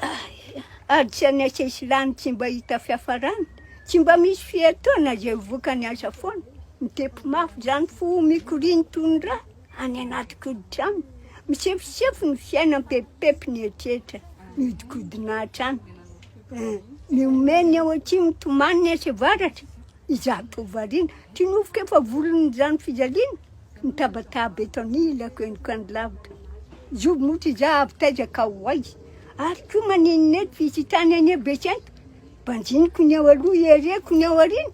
Ary tsy anesesy lany tsy mba hita fiafarany. Tsy mba misy fiatoana zay vokany asa foana. Mitepo mafy zany fo mikoriny tondra any anaty koditrano. Misefosefo ny fiainam-pepipepi ny etretra. Miodikodina hatrany. Miomeny ao aty mitomany ny asevaratra. Izato variana. Tinofoka efa volony zany fijaliana. Mitabataba eto anilako endriko any lavitra. Zoby moty za avy taizaka ho aizy. Ary koa maninonety visitany any Besenta. Banjiniko ny ao aloha hereko ny ao arina.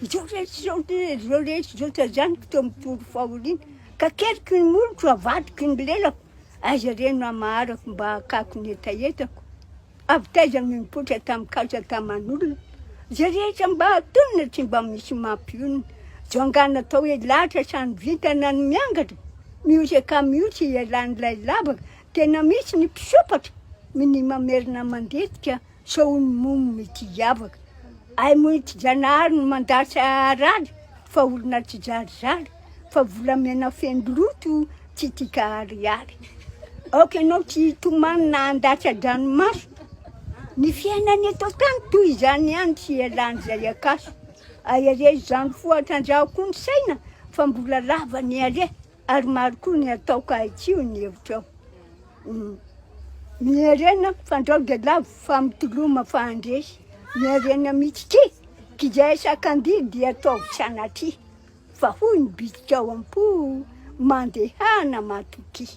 Zao rehetra zao tazaniko tao mitory fahoriana. Ka keriko ny moloko avadiko ny lelako. Aiza reno amaharako mba hakako ny etaetako. Avy taizany mipotra tamin'ny kasa taman'olona. Zay rehetra mba atonina tsy mba misy mampionina. Jongana tao hoe lahatra sany vitana ny miangatra. Miosaka miosy ialan'ilay lavaka. Tena misy ny mpisopatra. Minimamerina mandetika. Sao ny momo mety hiavaka. Ay moa tsy janahary no mandasa rary. Fa olona tsy zarizary. Fa volamena fendroto tsy tika ariary. Anao tsy tomanina andasa dranomaso. Ny fiainany eto tany toy izany ihany tsy ialany zay akaso. Ayarezy zany fohatrandrahoko ny saina. Fa mbola lava ny are. Ary maro koa ny ataoko haitsio ny hevitrao. Miarena fandrao de lavo fa mitoloma fa andresy. Miarena mitsity. Kizay sakandiry dia atao sanatry. Fa hoy ny bitika ao am-po mandehana matoky.